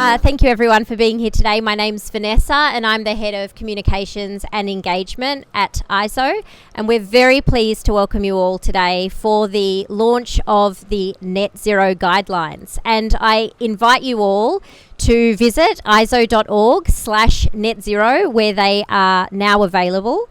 Thank you everyone for being here today. My name's Vanessa and I'm the Head of Communications and Engagement at ISO, and we're very pleased to welcome you all today for the launch of the Net Zero Guidelines. And I invite you all to visit iso.org/netzero, where they are now available.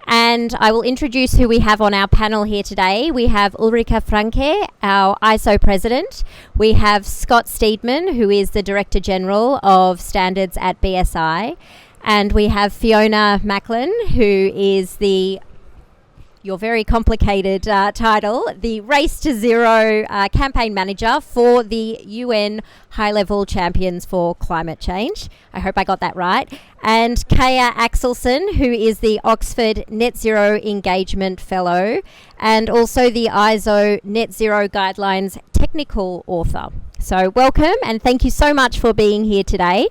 And I will introduce who we have on our panel here today. We have Ulrika Franke, our ISO President. We have Scott Steedman, who is the Director General of Standards at BSI. And we have Fiona Macklin, who is your very complicated title, the Race to Zero campaign manager for the UN High-Level Champions for Climate Change. I hope I got that right. And Kaya Axelson, who is the Oxford Net Zero Engagement Fellow and also the ISO Net Zero Guidelines technical author. So welcome and thank you so much for being here today.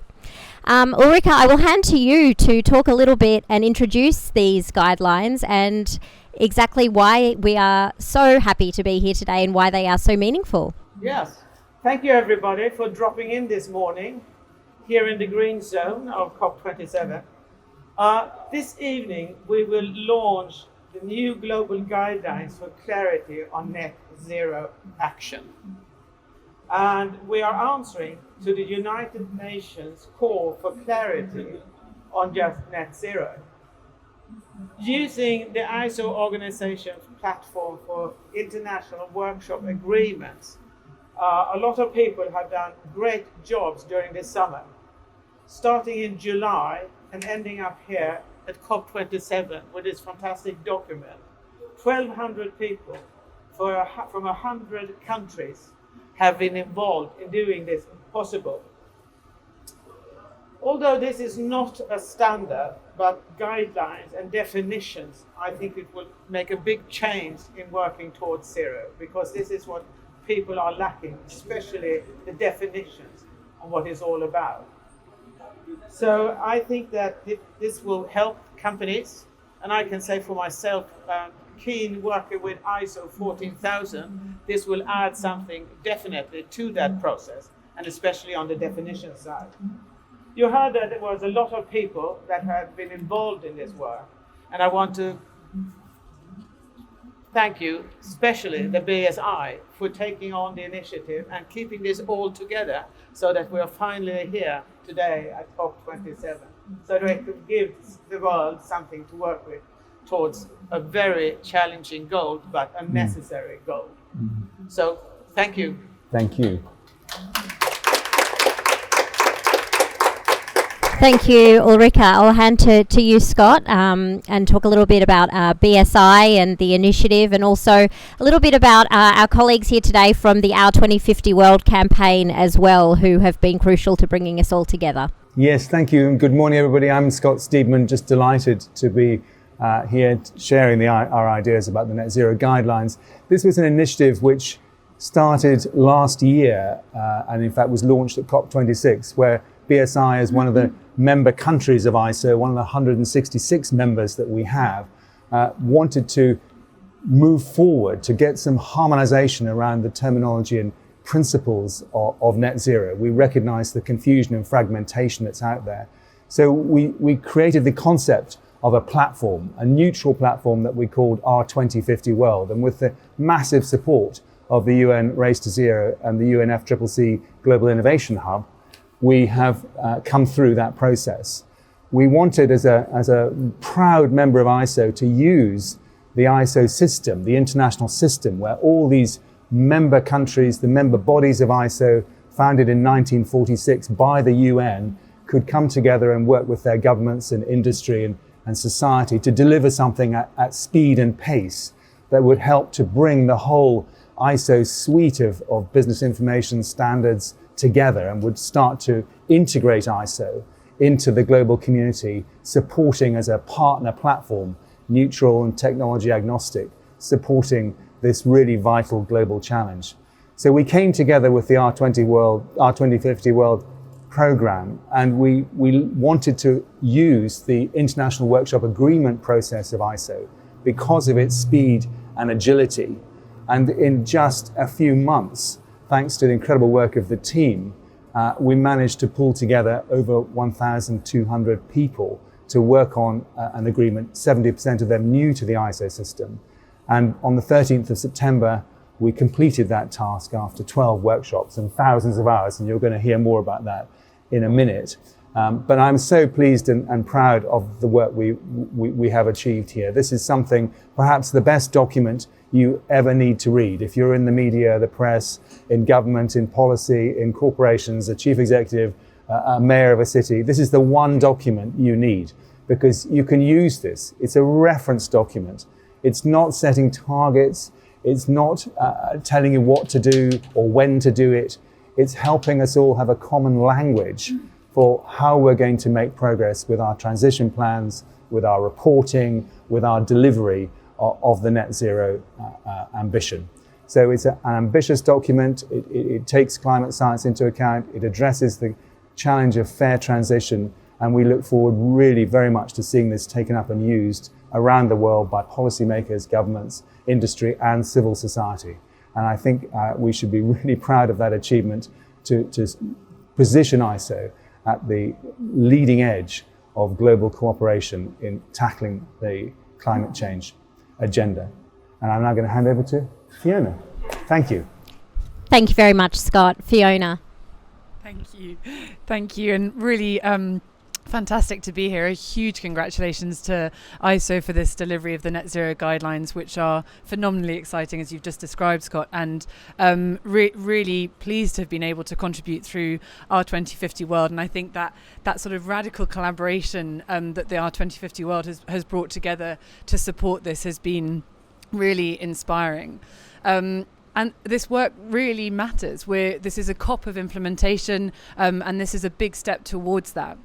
Ulrika, I will hand to you to talk a little bit and introduce these guidelines and exactly why we are so happy to be here today and why they are so meaningful. Yes, thank you everybody for dropping in this morning here in the green zone of COP27. This evening we will launch the new global guidelines for clarity on net zero action. And we are answering to the United Nations call for clarity on just net zero. Using the ISO organization's platform for international workshop agreements, a lot of people have done great jobs during this summer, starting in July and ending up here at COP27 with this fantastic document. 1,200 people from 100 countries have been involved in doing this possible. Although this is not a standard, but guidelines and definitions, I think it will make a big change in working towards zero, because this is what people are lacking, especially the definitions on what it's all about. So I think that this will help companies, and I can say for myself, keen working with ISO 14000, this will add something definitely to that process, and especially on the definition side. You heard that there was a lot of people that have been involved in this work, and I want to thank you, especially the BSI, for taking on the initiative and keeping this all together so that we are finally here today at COP27, so that we can give the world something to work with towards a very challenging goal, but a necessary goal. So thank you. Thank you. Thank you, Ulrika. I'll hand to you, Scott, and talk a little bit about BSI and the initiative, and also a little bit about our colleagues here today from the Our 2050 World campaign as well, who have been crucial to bringing us all together. Yes, thank you, and good morning, everybody. I'm Scott Steedman, just delighted to be here sharing our ideas about the Net Zero Guidelines. This was an initiative which started last year and in fact was launched at COP26, where BSI is one of the member countries of ISO, one of the 166 members that we have, wanted to move forward to get some harmonization around the terminology and principles of net zero. We recognize the confusion and fragmentation that's out there. So we created the concept of a platform, a neutral platform that we called our 2050 World. And with the massive support of the UN Race to Zero and the UNFCCC Global Innovation Hub, we have come through that process. We wanted, as a proud member of ISO, to use the ISO system, the international system, where all these member countries, the member bodies of ISO, founded in 1946 by the UN, could come together and work with their governments and industry and society to deliver something at speed and pace that would help to bring the whole ISO suite of business information standards together and would start to integrate ISO into the global community, supporting as a partner platform, neutral and technology agnostic, supporting this really vital global challenge. So we came together with the R2050 World program, and we wanted to use the International Workshop Agreement process of ISO because of its speed and agility. And in just a few months, thanks to the incredible work of the team, we managed to pull together over 1,200 people to work on an agreement, 70% of them new to the ISO system. And on the 13th of September, we completed that task after 12 workshops and thousands of hours, and you're going to hear more about that in a minute. But I'm so pleased and proud of the work we have achieved here. This is something, perhaps the best document you ever need to read. If you're in the media, the press, in government, in policy, in corporations, a chief executive, a mayor of a city, this is the one document you need, because you can use this. It's a reference document. It's not setting targets. It's not telling you what to do or when to do it. It's helping us all have a common language for how we're going to make progress with our transition plans, with our reporting, with our delivery of the net zero ambition. So it's an ambitious document. It takes climate science into account. It addresses the challenge of fair transition, and we look forward really very much to seeing this taken up and used around the world by policymakers, governments, industry and civil society. And I think we should be really proud of that achievement to position ISO at the leading edge of global cooperation in tackling the climate change agenda. And I'm now going to hand over to Fiona. Thank you. Thank you very much, Scott. Fiona. Thank you. And really fantastic to be here. A huge congratulations to ISO for this delivery of the net zero guidelines, which are phenomenally exciting, as you've just described, Scott, and really pleased to have been able to contribute through our 2050 world. And I think that sort of radical collaboration that the our 2050 world has brought together to support this has been really inspiring. And this work really matters. This is a COP of implementation, and this is a big step towards that.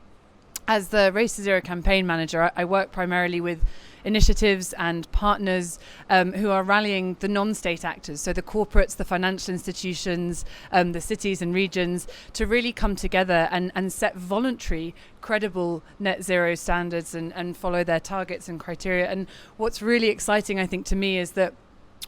As the Race to Zero campaign manager, I work primarily with initiatives and partners who are rallying the non-state actors, so the corporates, the financial institutions, the cities and regions, to really come together and set voluntary, credible net zero standards and follow their targets and criteria. And what's really exciting, I think, to me is that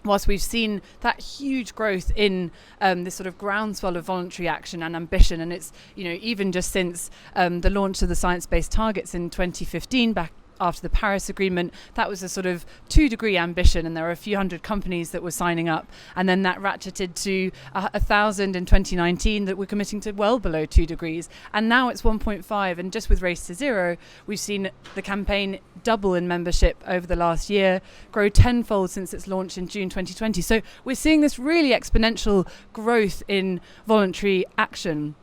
whilst we've seen that huge growth in this sort of groundswell of voluntary action and ambition, and it's, even just since the launch of the science-based targets in 2015, back after the Paris Agreement, that was a sort of 2-degree ambition, and there were a few hundred companies that were signing up, and then that ratcheted to 1,000 in 2019 that were committing to well below 2 degrees, and now it's 1.5. And just with Race to Zero, we've seen the campaign double in membership over the last year, grow tenfold since its launch in June 2020. So we're seeing this really exponential growth in voluntary action.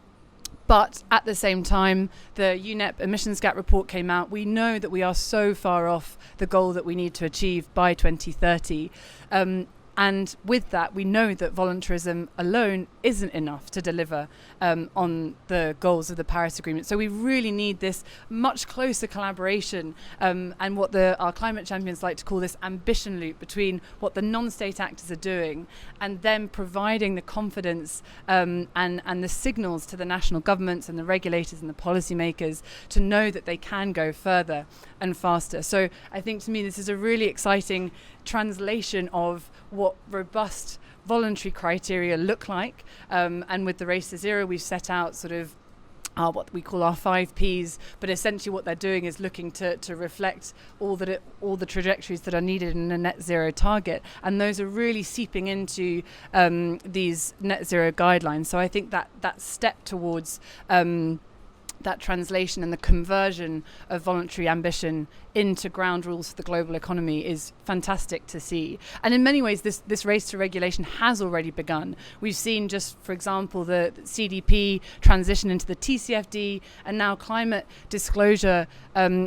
But at the same time, the UNEP emissions gap report came out. We know that we are so far off the goal that we need to achieve by 2030. And with that, we know that voluntarism alone isn't enough to deliver on the goals of the Paris Agreement. So we really need this much closer collaboration and what our climate champions like to call this ambition loop between what the non-state actors are doing and them providing the confidence and the signals to the national governments and the regulators and the policymakers to know that they can go further and faster. So I think, to me, this is a really exciting translation of what robust voluntary criteria look like, and with the Race to Zero we've set out sort of what we call our 5 Ps, but essentially what they're doing is looking to reflect all the trajectories that are needed in a net zero target, and those are really seeping into these net zero guidelines. So I think that step towards that translation and the conversion of voluntary ambition into ground rules for the global economy is fantastic to see. And in many ways, this race to regulation has already begun. We've seen, just for example, the CDP transition into the TCFD, and now climate disclosure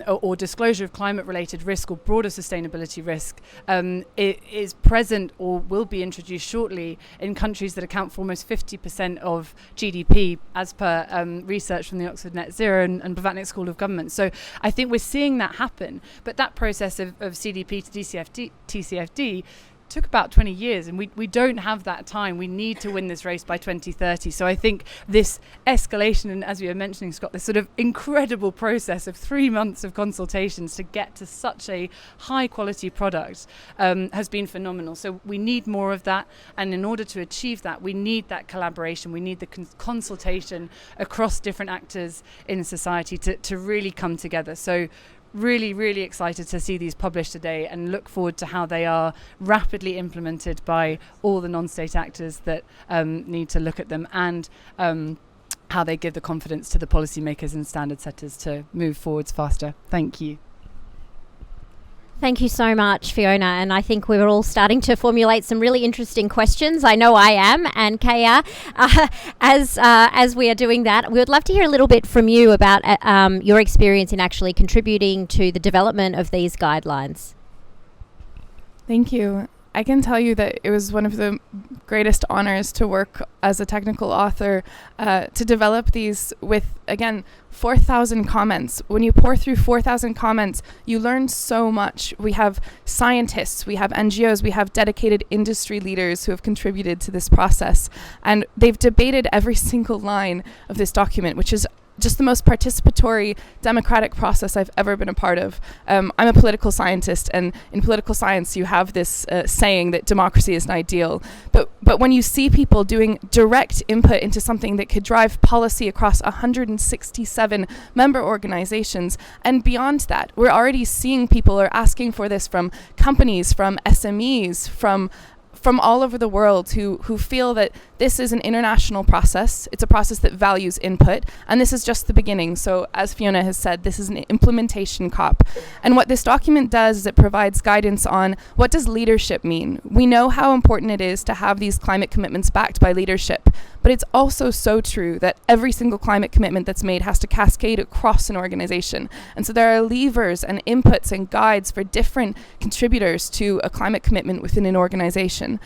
or disclosure of climate-related risk or broader sustainability risk it is present or will be introduced shortly in countries that account for almost 50% of GDP, as per research from the Oxford Net Zero and Blavatnik School of Government. So I think we're seeing that happen. But that process of CDP to TCFD took about 20 years, and we don't have that time. We need to win this race by 2030. So I think this escalation, and as we were mentioning, Scott, this sort of incredible process of 3 months of consultations to get to such a high quality product has been phenomenal. So we need more of that, and in order to achieve that, we need that collaboration, we need the consultation across different actors in society to really come together. So really, really excited to see these published today, and look forward to how they are rapidly implemented by all the non-state actors that need to look at them, and how they give the confidence to the policymakers and standard setters to move forwards faster. Thank you. Thank you so much, Fiona. And I think we're all starting to formulate some really interesting questions. I know I am. And Kaya, as we are doing that, we would love to hear a little bit from you about your experience in actually contributing to the development of these guidelines. Thank you. I can tell you that it was one of the greatest honors to work as a technical author to develop these with, again, 4,000 comments. When you pour through 4,000 comments, you learn so much. We have scientists, we have NGOs, we have dedicated industry leaders who have contributed to this process. And they've debated every single line of this document, which is just the most participatory democratic process I've ever been a part of. I'm a political scientist, and in political science you have this saying that democracy is an ideal. But when you see people doing direct input into something that could drive policy across 167 member organizations, and beyond that, we're already seeing people are asking for this from companies, from SMEs, from all over the world who feel that this is an international process. It's a process that values input, and this is just the beginning. So as Fiona has said, this is an implementation COP. And what this document does is it provides guidance on what does leadership mean. We know how important it is to have these climate commitments backed by leadership, but it's also so true that every single climate commitment that's made has to cascade across an organization. And so there are levers and inputs and guides for different contributors to a climate commitment within an organization.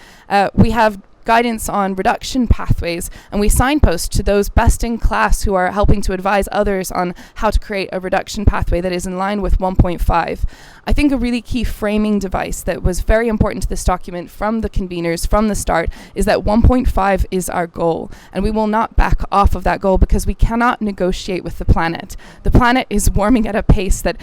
We have guidance on reduction pathways, and we signpost to those best in class who are helping to advise others on how to create a reduction pathway that is in line with 1.5. I think a really key framing device that was very important to this document from the conveners from the start is that 1.5 is our goal, and we will not back off of that goal because we cannot negotiate with the planet. The planet is warming at a pace that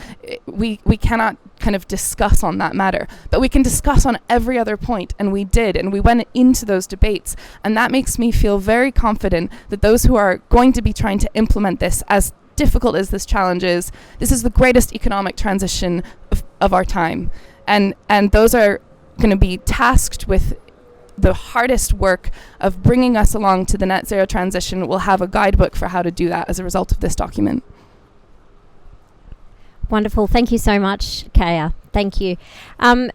we cannot kind of discuss on that matter, but we can discuss on every other point, and we did, and we went into those debates, and that makes me feel very confident that those who are going to be trying to implement this, as difficult as this challenge is, this is the greatest economic transition of our time, and those are going to be tasked with the hardest work of bringing us along to the net zero transition. Will have a guidebook for how to do that as a result of this document. Wonderful. Thank you so much, Kaya. Thank you.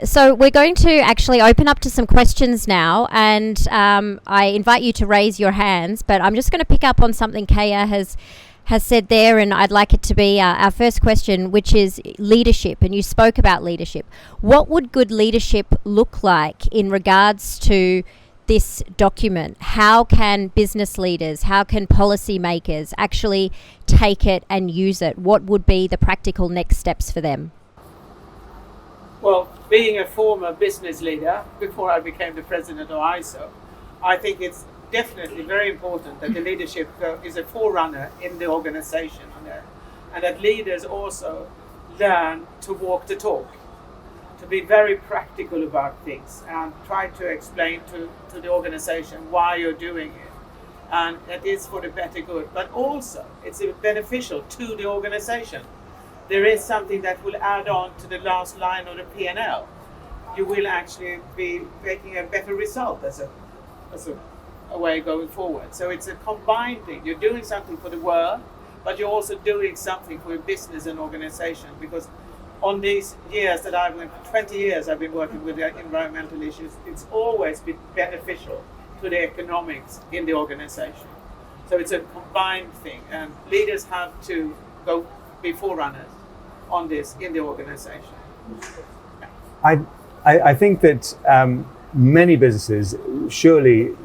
So we're going to actually open up to some questions now, and I invite you to raise your hands, but I'm just going to pick up on something Kaya has said there, and I'd like it to be our first question, which is leadership, and you spoke about leadership. What would good leadership look like in regards to this document? How can business leaders, how can policymakers actually take it and use it? What would be the practical next steps for them? Well, being a former business leader before I became the president of ISO, I think it's definitely very important that the leadership is a forerunner in the organization, and that leaders also learn to walk the talk, to be very practical about things and try to explain to the organization why you're doing it. And that is for the better good, but also it's beneficial to the organization. There is something that will add on to the last line of the P&L. You will actually be making a better result as a way going forward. So it's a combined thing. You're doing something for the world, but you're also doing something for your business and organization, because on these years that 20 years I've been working with the environmental issues, it's always been beneficial to the economics in the organization. So it's a combined thing, and leaders have to be forerunners on this in the organization. I think that many businesses, surely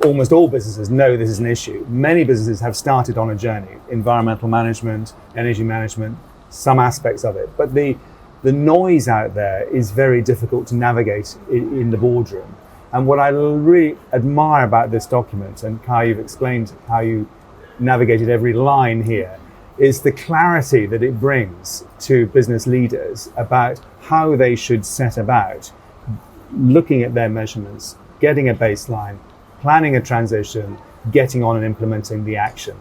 almost all businesses, know this is an issue. Many businesses have started on a journey, environmental management, energy management, some aspects of it. But the the noise out there is very difficult to navigate in the boardroom. And what I really admire about this document, and Kai, you've explained how you navigated every line here, is the clarity that it brings to business leaders about how they should set about looking at their measurements, getting a baseline, planning a transition, getting on and implementing the action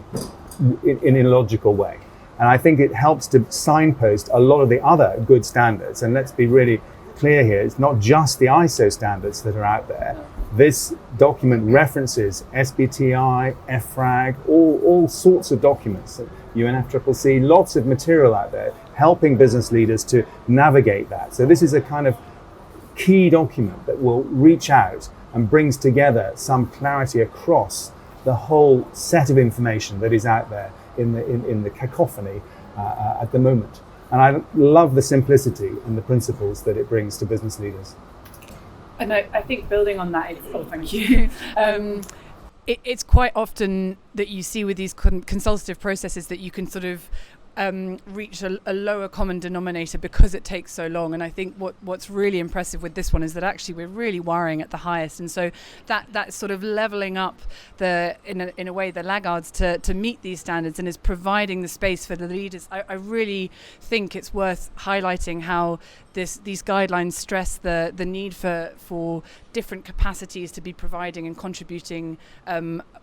in a logical way. And I think it helps to signpost a lot of the other good standards. And let's be really clear here, it's not just the ISO standards that are out there. This document references SBTI, FRAG, all sorts of documents, UNFCCC, lots of material out there helping business leaders to navigate that. So this is a kind of key document that will reach out and brings together some clarity across the whole set of information that is out there in the cacophony at the moment. And I love the simplicity and the principles that it brings to business leaders. And I think building on that, thank you. It's quite often that you see with these consultative processes that you can sort of reach a lower common denominator because it takes so long. And I think what's really impressive with this one is that actually we're really wiring at the highest, and so that's sort of leveling up in a way the laggards to meet these standards, and is providing the space for the leaders. I really think it's worth highlighting how these guidelines stress the need for different capacities to be providing and contributing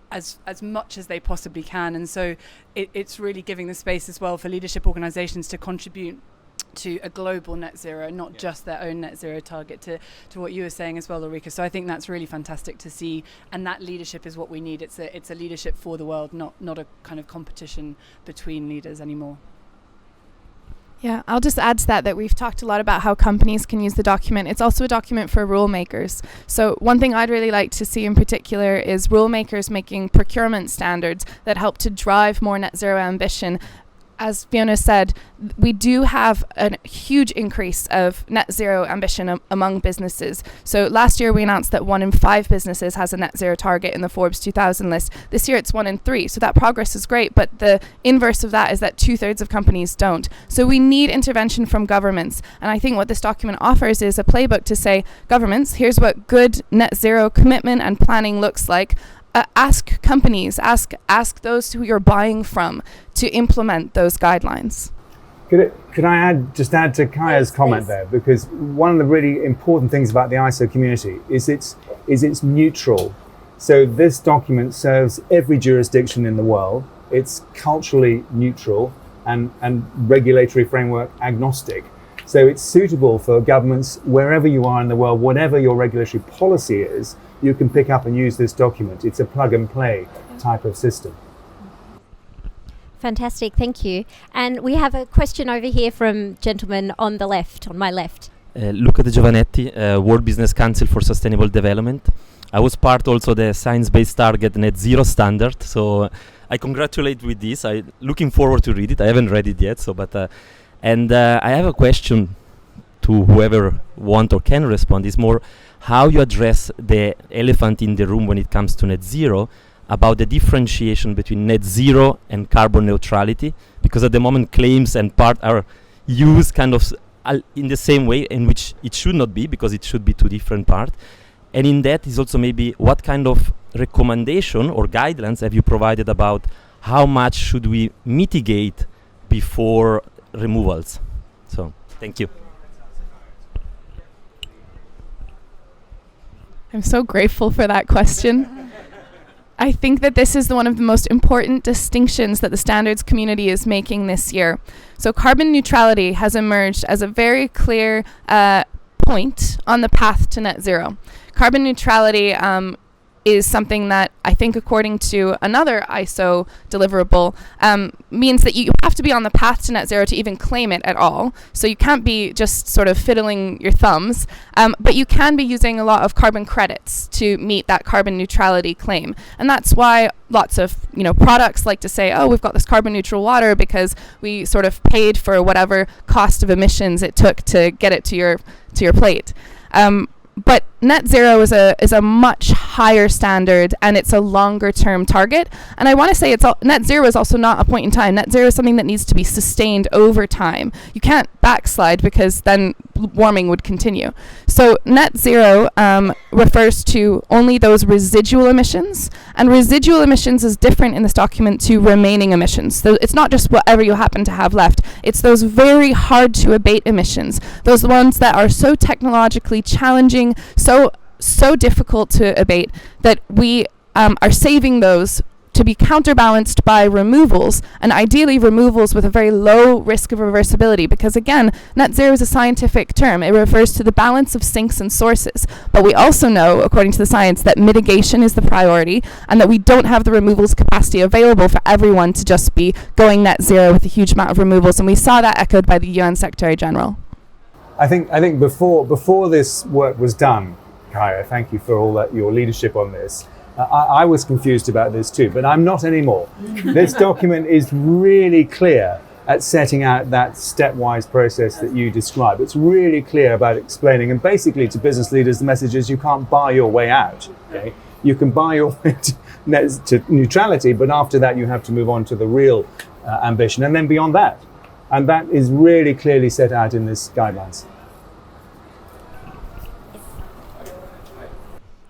as much as they possibly can. And so it's really giving the space as well for leadership organizations to contribute to a global net zero, not just their own net zero target, to what you were saying as well, Ulrika. So I think that's really fantastic to see, and that leadership is what we need. It's a leadership for the world, not a kind of competition between leaders anymore. Yeah, I'll just add to that we've talked a lot about how companies can use the document. It's also a document for rule makers. So one thing I'd really like to see in particular is rule makers making procurement standards that help to drive more net zero ambition. As Fiona said, we do have a huge increase of net zero ambition among businesses. So last year we announced that 1 in 5 businesses has a net zero target in the Forbes 2000 list. This year it's 1 in 3. So that progress is great, but the inverse of that is that 2/3 of companies don't. So we need intervention from governments. And I think what this document offers is a playbook to say, governments, here's what good net zero commitment and planning looks like. Ask companies, ask those who you're buying from to implement those guidelines. Could I add to Kaya's comment there? Because one of the really important things about the ISO community is it's neutral. So this document serves every jurisdiction in the world. It's culturally neutral and regulatory framework agnostic. So it's suitable for governments wherever you are in the world, whatever your regulatory policy is. You can pick up and use this document. It's a plug and play type of system. Fantastic, thank you. And we have a question over here from gentleman on my left. Luca De Giovanetti, World Business Council for Sustainable Development. I was part also the Science-Based Target Net Zero Standard, so I congratulate with this. I'm looking forward to read it. I haven't read it yet, I have a question to whoever want or can respond. Is more how you address the elephant in the room when it comes to net zero, about the differentiation between net zero and carbon neutrality, because at the moment claims and part are used kind of in the same way, in which it should not be, because it should be two different parts. And in that is also maybe what kind of recommendation or guidelines have you provided about how much should we mitigate before removals? So thank you. I'm so grateful for that question. I think that this is one of the most important distinctions that the standards community is making this year. So carbon neutrality has emerged as a very clear point on the path to net zero. Carbon neutrality is something that I think, according to another ISO deliverable, means that you have to be on the path to net zero to even claim it at all. So you can't be just sort of fiddling your thumbs, but you can be using a lot of carbon credits to meet that carbon neutrality claim. And that's why lots of products like to say, oh, we've got this carbon neutral water because we sort of paid for whatever cost of emissions it took to get it to your plate. But net zero is a much higher standard, and it's a longer term target. And I want to say net zero is also not a point in time. Net zero is something that needs to be sustained over time. You can't backslide, because then warming would continue. So net zero refers to only those residual emissions, and residual emissions is different in this document to remaining emissions. So it's not just whatever you happen to have left. It's those very hard to abate emissions, those ones that are so technologically challenging, so difficult to abate, that we are saving those to be counterbalanced by removals, and ideally removals with a very low risk of reversibility, because again, net zero is a scientific term. It refers to the balance of sinks and sources. But we also know, according to the science, that mitigation is the priority, and that we don't have the removals capacity available for everyone to just be going net zero with a huge amount of removals. And we saw that echoed by the UN Secretary General. I think before this work was done, Kaya, thank you for all that, your leadership on this. I was confused about this too, but I'm not anymore. This document is really clear at setting out that stepwise process that you describe. It's really clear about explaining, and basically to business leaders, the message is you can't buy your way out. Okay? You can buy your way to neutrality, but after that you have to move on to the real ambition, and then beyond that. And that is really clearly set out in this guidelines.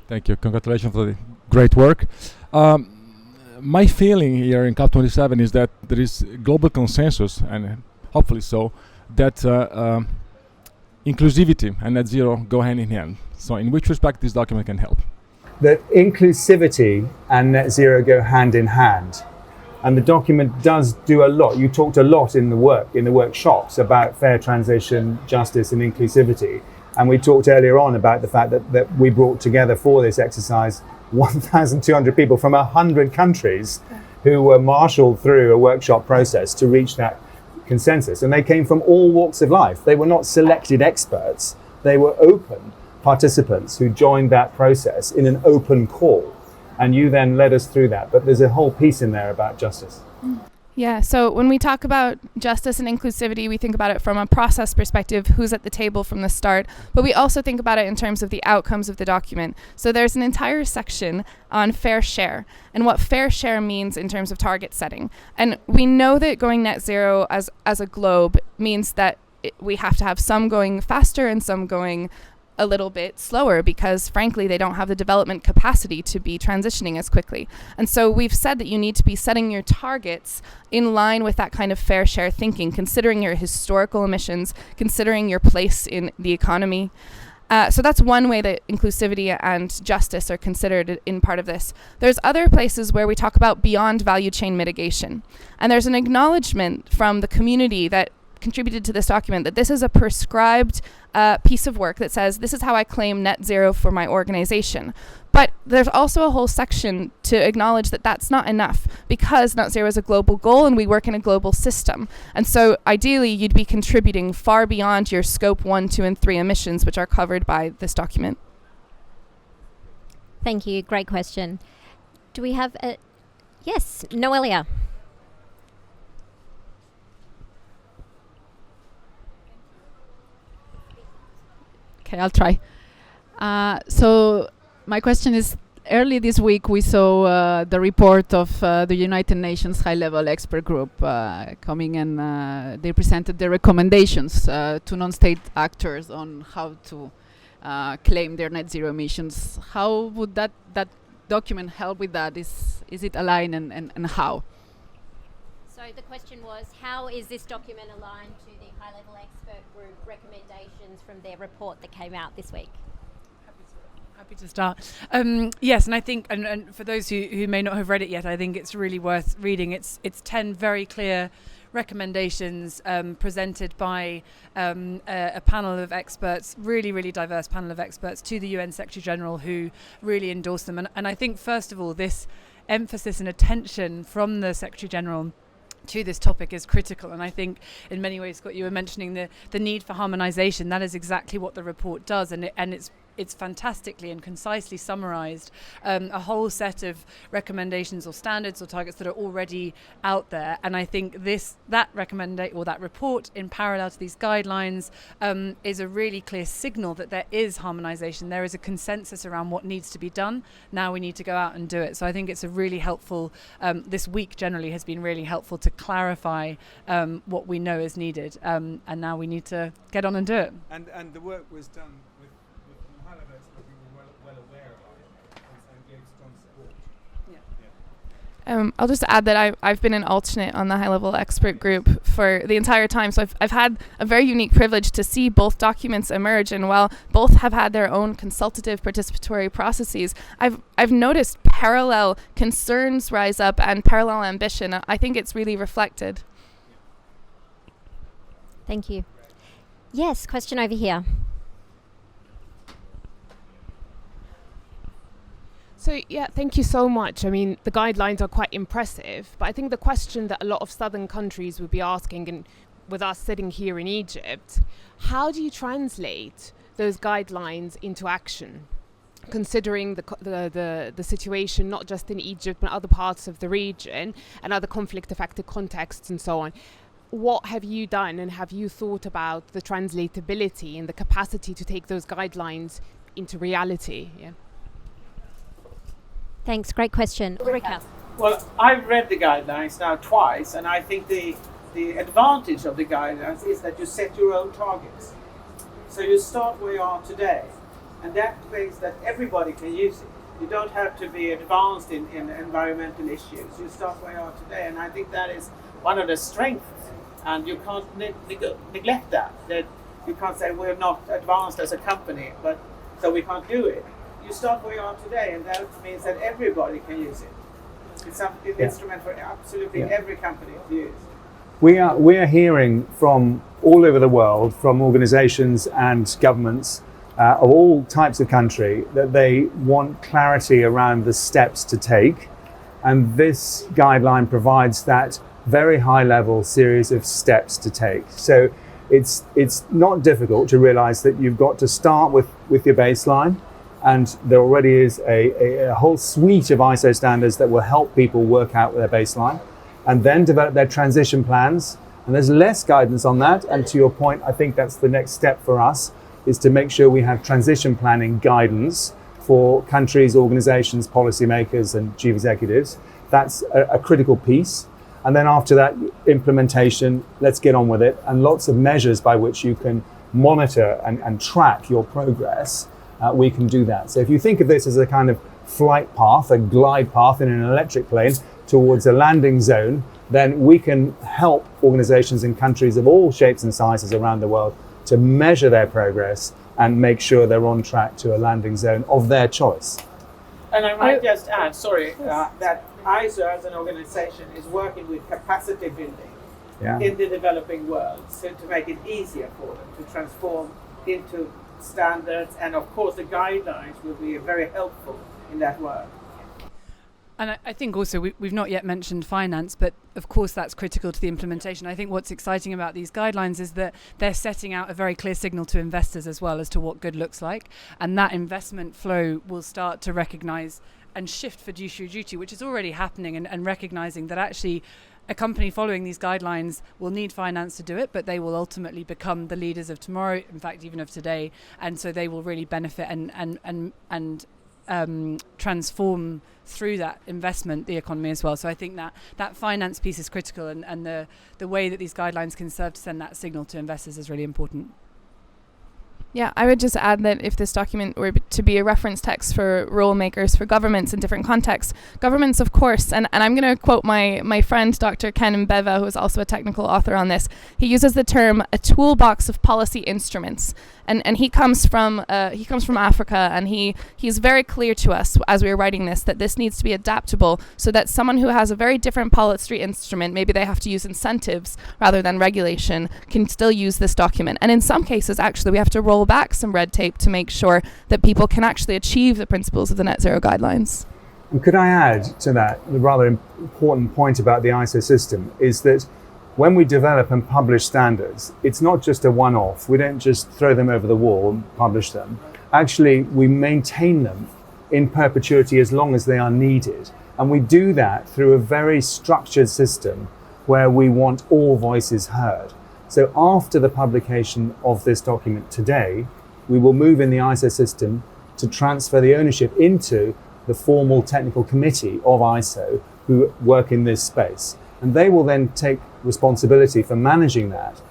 Thank you. Congratulations for the great work. My feeling here in COP27 is that there is global consensus, and hopefully so, that inclusivity and net zero go hand in hand. So in which respect this document can help? That inclusivity and net zero go hand in hand. And the document does do a lot. You talked a lot in the workshops about fair transition, justice and inclusivity. And we talked earlier on about the fact that we brought together for this exercise 1,200 people from 100 countries who were marshaled through a workshop process to reach that consensus. And they came from all walks of life. They were not selected experts. They were open participants who joined that process in an open call. And you then led us through that. But there's a whole piece in there about justice. Yeah, so when we talk about justice and inclusivity, we think about it from a process perspective, who's at the table from the start, but we also think about it in terms of the outcomes of the document. So there's an entire section on fair share and what fair share means in terms of target setting. And we know that going net zero as a globe means that we have to have some going faster and some going a little bit slower, because frankly they don't have the development capacity to be transitioning as quickly. And so we've said that you need to be setting your targets in line with that kind of fair share thinking, considering your historical emissions, considering your place in the economy. So that's one way that inclusivity and justice are considered in part of this. There's other places where we talk about beyond value chain mitigation. And there's an acknowledgement from the community that contributed to this document that this is a prescribed piece of work that says this is how I claim net zero for my organization. But there's also a whole section to acknowledge that that's not enough, because net zero is a global goal and we work in a global system. And so ideally you'd be contributing far beyond your scope 1, 2 and 3 emissions, which are covered by this document. Thank you. Great question. Do we have a... Yes, Noelia. Okay, I'll try. So my question is, early this week we saw the report of the United Nations high-level expert group coming, and they presented their recommendations to non-state actors on how to claim their net zero emissions. How would that document help with that? Is it aligned, and how? So the question was, how is this document aligned to the high-level expert group recommendations from their report that came out this week? Happy to start. Yes, and I think, and for those who may not have read it yet, I think it's really worth reading. It's 10 very clear recommendations presented by a panel of experts, really diverse panel of experts, to the UN Secretary General, who really endorsed them. And I think, first of all, this emphasis and attention from the Secretary General to this topic is critical. And I think in many ways, Scott, you were mentioning the need for harmonization. That is exactly what the report does, and it's it's fantastically and concisely summarised a whole set of recommendations or standards or targets that are already out there. And I think that report in parallel to these guidelines is a really clear signal that there is harmonisation. There is a consensus around what needs to be done. Now we need to go out and do it. So I think it's a really helpful, this week generally has been really helpful to clarify what we know is needed. And now we need to get on and do it. And the work was done with high-level experts who were well aware of it and gave strong support. I'll just add that I've been an alternate on the high-level expert group for the entire time, so I've had a very unique privilege to see both documents emerge, and while both have had their own consultative participatory processes, I've noticed parallel concerns rise up and parallel ambition. I think it's really reflected. Thank you. Yes, question over here. So yeah, thank you so much. I mean, the guidelines are quite impressive, but I think the question that a lot of southern countries would be asking, and with us sitting here in Egypt, how do you translate those guidelines into action? Considering the situation not just in Egypt but other parts of the region and other conflict-affected contexts and so on. What have you done, and have you thought about the translatability and the capacity to take those guidelines into reality? Yeah. Thanks, great question. Ulrika. Well, I've read the guidelines now twice, and I think the advantage of the guidelines is that you set your own targets. So you start where you are today, and that means that everybody can use it. You don't have to be advanced in environmental issues. You start where you are today, and I think that is one of the strengths, and you can't neglect that you can't say we're not advanced as a company, but so we can't do it. You start where you are today, and that means that everybody can use it. It's an instrument for absolutely every company to use. We are hearing from all over the world, from organizations and governments of all types of country, that they want clarity around the steps to take. And this guideline provides that very high level series of steps to take. So it's not difficult to realize that you've got to start with your baseline. And there already is a whole suite of ISO standards that will help people work out their baseline and then develop their transition plans. And there's less guidance on that. And to your point, I think that's the next step for us, is to make sure we have transition planning guidance for countries, organizations, policymakers, and chief executives. That's a critical piece. And then after that, implementation, let's get on with it. And lots of measures by which you can monitor and track your progress. We can do that. So if you think of this as a kind of flight path, a glide path in an electric plane towards a landing zone, then we can help organizations in countries of all shapes and sizes around the world to measure their progress and make sure they're on track to a landing zone of their choice. And I might just add, that ISO as an organization is working with capacity building in the developing world, so to make it easier for them to transform into standards, and of course the guidelines will be very helpful in that work. And I think also we've not yet mentioned finance, but of course that's critical to the implementation. I think what's exciting about these guidelines is that they're setting out a very clear signal to investors as well as to what good looks like, and that investment flow will start to recognise and shift fiduciary duty, which is already happening, and recognising that actually a company following these guidelines will need finance to do it, but they will ultimately become the leaders of tomorrow, in fact even of today, and so they will really benefit and transform through that investment the economy as well. So I think that finance piece is critical, and the way that these guidelines can serve to send that signal to investors is really important. Yeah, I would just add that if this document were to be a reference text for rule makers, for governments in different contexts, governments, of course, and I'm going to quote my friend, Dr. Ken Mbeva, who is also a technical author on this. He uses the term a toolbox of policy instruments. And he comes from Africa, and he's very clear to us as we were writing this that this needs to be adaptable, so that someone who has a very different policy instrument, maybe they have to use incentives rather than regulation, can still use this document. And in some cases, actually, we have to roll back some red tape to make sure that people can actually achieve the principles of the net zero guidelines. And could I add to that, the rather important point about the ISO system is that when we develop and publish standards, it's not just a one-off. We don't just throw them over the wall and publish them. actually we maintain them in perpetuity as long as they are needed. And we do that through a very structured system where we want all voices heard. So after the publication of this document today, we will move in the ISO system to transfer the ownership into the formal technical committee of ISO who work in this space. And they will then take responsibility for managing that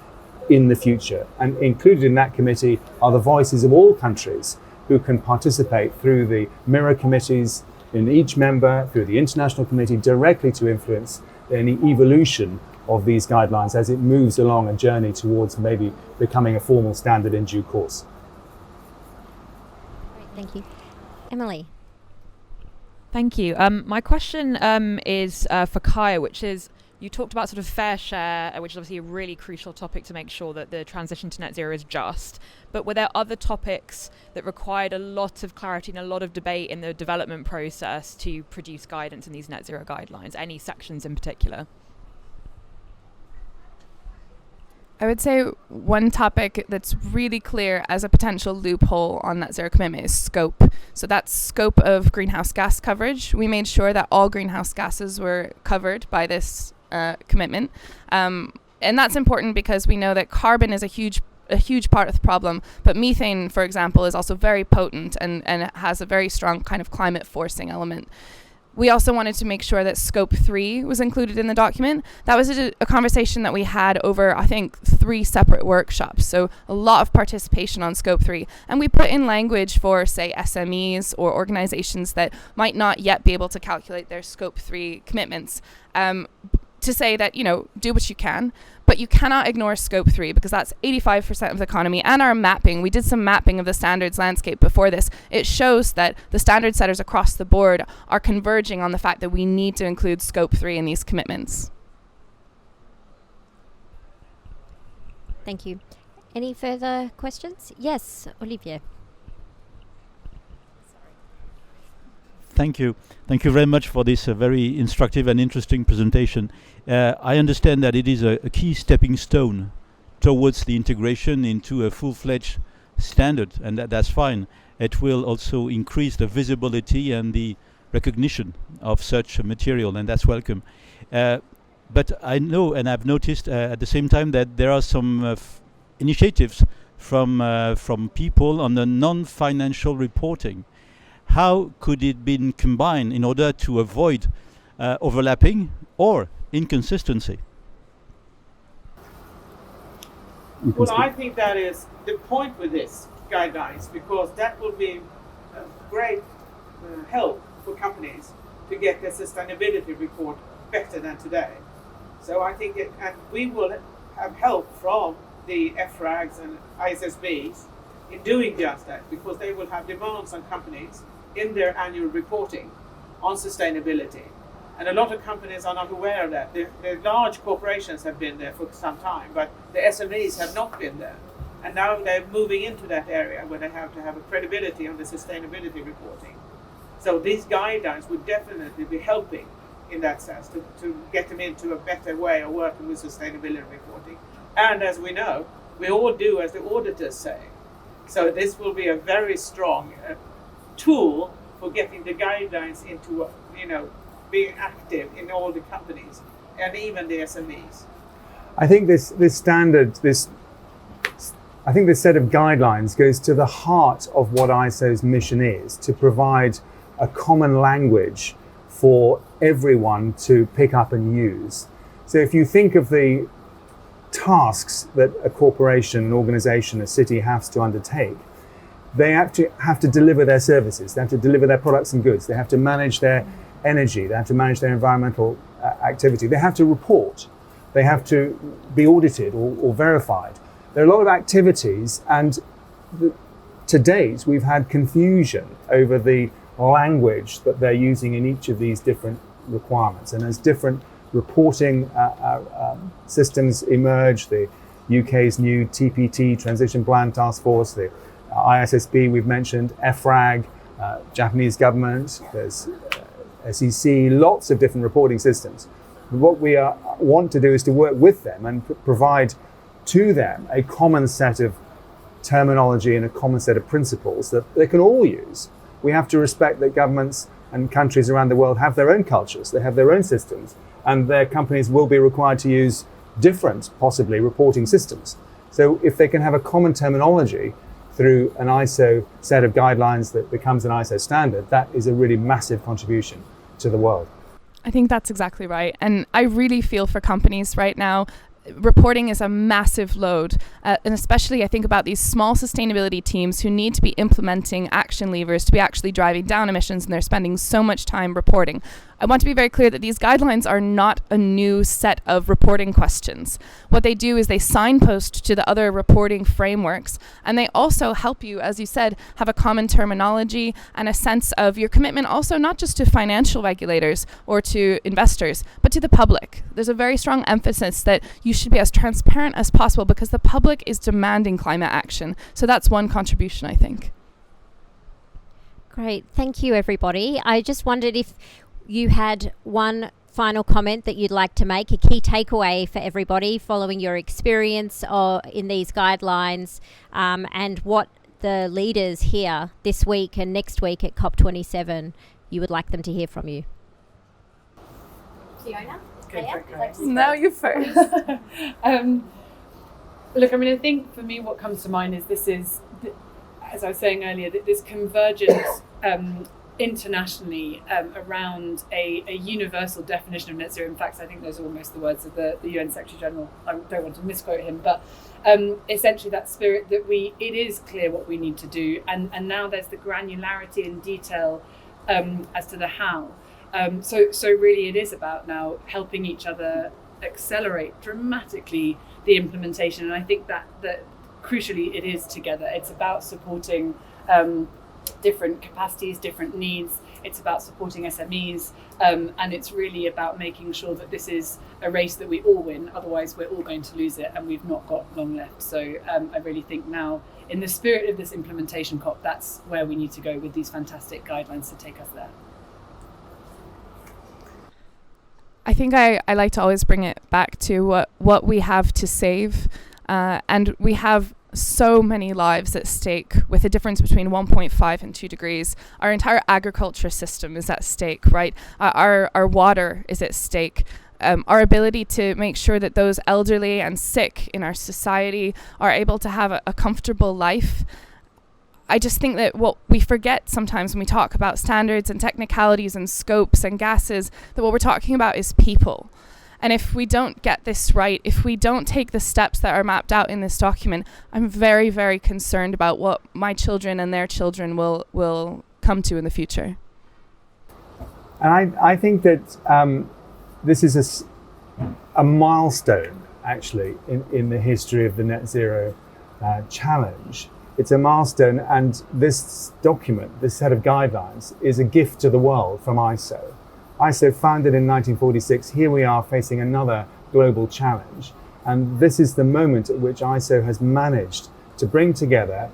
in the future. And included in that committee are the voices of all countries who can participate through the mirror committees in each member, through the international committee, directly to influence any evolution of these guidelines as it moves along a journey towards maybe becoming a formal standard in due course. Great, thank you. Emily. Thank you. My question is for Kaya, which is, you talked about sort of fair share, which is obviously a really crucial topic to make sure that the transition to net zero is just. But were there other topics that required a lot of clarity and a lot of debate in the development process to produce guidance in these net zero guidelines? Any sections in particular? I would say one topic that's really clear as a potential loophole on net zero commitment is scope. So that's scope of greenhouse gas coverage. We made sure that all greenhouse gases were covered by this commitment. And that's important because we know that carbon is a huge part of the problem, but methane, for example, is also very potent and it has a very strong kind of climate forcing element. We also wanted to make sure that scope 3 was included in the document. That was a conversation that we had over, I think, 3 separate workshops. So a lot of participation on scope 3. And we put in language for, say, SMEs or organizations that might not yet be able to calculate their scope 3 commitments. To say that, do what you can, but you cannot ignore scope 3 because that's 85% of the economy. And our mapping, we did some mapping of the standards landscape before this. It shows that the standard setters across the board are converging on the fact that we need to include scope 3 in these commitments. Thank you. Any further questions? Yes, Olivier. Thank you. Thank you very much for this very instructive and interesting presentation. I understand that it is a key stepping stone towards the integration into a full-fledged standard, and that's fine. It will also increase the visibility and the recognition of such a material, and that's welcome. But I know, and I've noticed at the same time, that there are some initiatives from people on the non-financial reporting. How could it be combined in order to avoid overlapping or inconsistency? Well, I think that is the point with this guidelines, because that will be a great help for companies to get their sustainability report better than today. So I think and we will have help from the FRAGs and ISSBs in doing just that, because they will have demands on companies in their annual reporting on sustainability. And a lot of companies are not aware of that. The large corporations have been there for some time, but the SMEs have not been there. And now they're moving into that area where they have to have a credibility on the sustainability reporting. So these guidelines would definitely be helping in that sense to get them into a better way of working with sustainability reporting. And as we know, we all do as the auditors say. So this will be a very strong tool for getting the guidelines into, being active in all the companies and even the SMEs. I think this standard, I think this set of guidelines goes to the heart of what ISO's mission is, to provide a common language for everyone to pick up and use. So if you think of the tasks that a corporation, an organization, a city has to undertake, they have to deliver their services, they have to deliver their products and goods, they have to manage their energy, they have to manage their environmental activity, they have to report, they have to be audited or verified. There are a lot of activities, and to date we've had confusion over the language that they're using in each of these different requirements. And as different reporting systems emerge, the UK's new TPT, Transition Plan Task Force, the ISSB we've mentioned, FRAG, Japanese government, there's SEC, lots of different reporting systems. What we want to do is to work with them and provide to them a common set of terminology and a common set of principles that they can all use. We have to respect that governments and countries around the world have their own cultures, they have their own systems, and their companies will be required to use different, possibly, reporting systems. So if they can have a common terminology through an ISO set of guidelines that becomes an ISO standard, that is a really massive contribution to the world. I think that's exactly right. And I really feel for companies right now. Reporting is a massive load, and especially I think about these small sustainability teams who need to be implementing action levers to be actually driving down emissions, and they're spending so much time reporting. I want to be very clear that these guidelines are not a new set of reporting questions. What they do is they signpost to the other reporting frameworks, and they also help you, as you said, have a common terminology and a sense of your commitment also not just to financial regulators or to investors, but to the public. There's a very strong emphasis that you should be as transparent as possible because the public is demanding climate action. So that's one contribution, I think. Great. Thank you, everybody. I just wondered if you had one final comment that you'd like to make, a key takeaway for everybody following your experience in these guidelines, and what the leaders here this week and next week at COP27, you would like them to hear from you. Fiona? Now you first. Look, I mean, I think for me what comes to mind is as I was saying earlier, that this convergence internationally around a universal definition of net zero. In fact, I think those are almost the words of the UN Secretary General. I don't want to misquote him, but essentially that spirit that it is clear what we need to do, and now there's the granularity and detail as to the how. So really it is about now helping each other accelerate dramatically the implementation, and I think that crucially it is together. It's about supporting different capacities, different needs. It's about supporting SMEs, and it's really about making sure that this is a race that we all win. Otherwise, we're all going to lose it, and we've not got long left. So I really think now, in the spirit of this implementation COP, that's where we need to go with these fantastic guidelines to take us there. I think I like to always bring it back to what we have to save, and we have so many lives at stake with a difference between 1.5 and 2 degrees. Our entire agriculture system is at stake, right? Our water is at stake. Our ability to make sure that those elderly and sick in our society are able to have a comfortable life. I just think that what we forget sometimes when we talk about standards and technicalities and scopes and gases, that what we're talking about is people. And if we don't get this right, if we don't take the steps that are mapped out in this document, I'm very, very concerned about what my children and their children will come to in the future. And I think that this is a milestone, actually, in the history of the net zero challenge. It's a milestone, and this document, this set of guidelines, is a gift to the world from ISO. ISO founded in 1946, here we are facing another global challenge. And this is the moment at which ISO has managed to bring together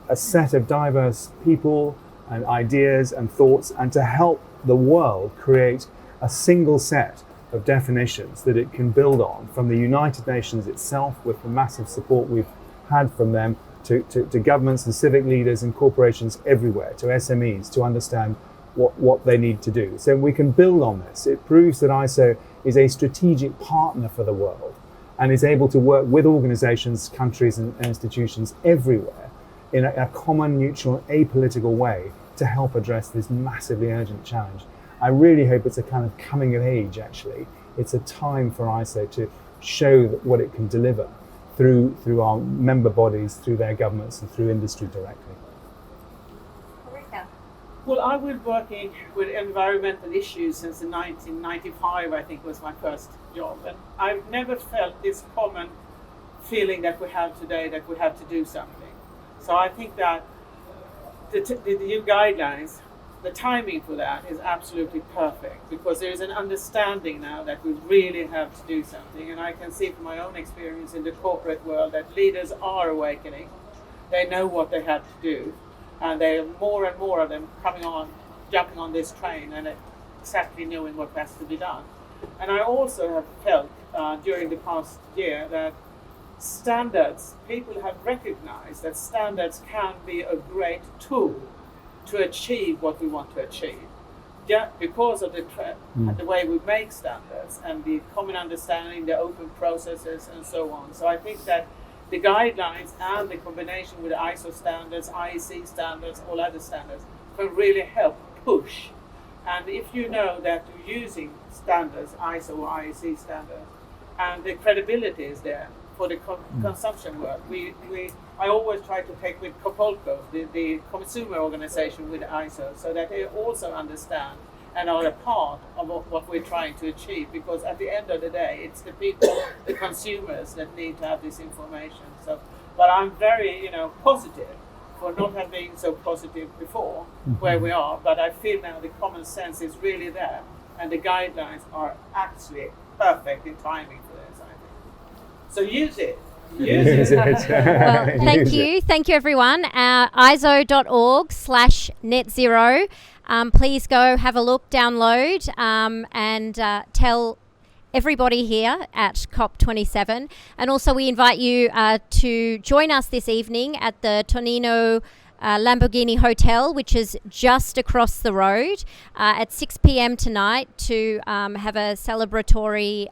a set of diverse people and ideas and thoughts, and to help the world create a single set of definitions that it can build on, from the United Nations itself, with the massive support we've had from them, to governments and civic leaders and corporations everywhere, to SMEs, to understand what they need to do. So we can build on this. It proves that ISO is a strategic partner for the world and is able to work with organizations, countries and institutions everywhere in a common, neutral, apolitical way to help address this massively urgent challenge. I really hope it's a kind of coming of age, actually. It's a time for ISO to show what it can deliver through our member bodies, through their governments and through industry directly. Well, I've been working with environmental issues since 1995, I think was my first job. And I've never felt this common feeling that we have today, that we have to do something. So I think that the new guidelines, the timing for that is absolutely perfect, because there is an understanding now that we really have to do something. And I can see from my own experience in the corporate world that leaders are awakening. They know what they have to do. And there are more and more of them jumping on this train and exactly knowing what has to be done. And I also have felt during the past year that standards, people have recognized that standards can be a great tool to achieve what we want to achieve. Yeah, because of the way we make standards and the common understanding, the open processes and so on. So I think that the guidelines and the combination with ISO standards, IEC standards, all other standards can really help push. And if you know that you're using standards, ISO or IEC standards, and the credibility is there for the consumption work, I always try to take with Copolco, the consumer organization with ISO, so that they also understand and are a part of what we're trying to achieve, because at the end of the day, it's the people, the consumers, that need to have this information. So, but I'm very, positive for not having been so positive before where we are, but I feel now the common sense is really there, and the guidelines are actually perfect in timing for this, I think. So use it. Use it. Well, thank you everyone. ISO.org/net0. Please go have a look, download, and tell everybody here at COP27. And also we invite you to join us this evening at the Tonino Lamborghini Hotel, which is just across the road, at 6 p.m. tonight to have a celebratory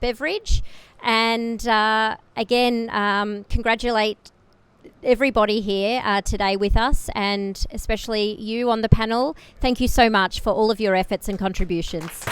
beverage. And again, congratulate everybody here today with us, and especially you on the panel. Thank you so much for all of your efforts and contributions.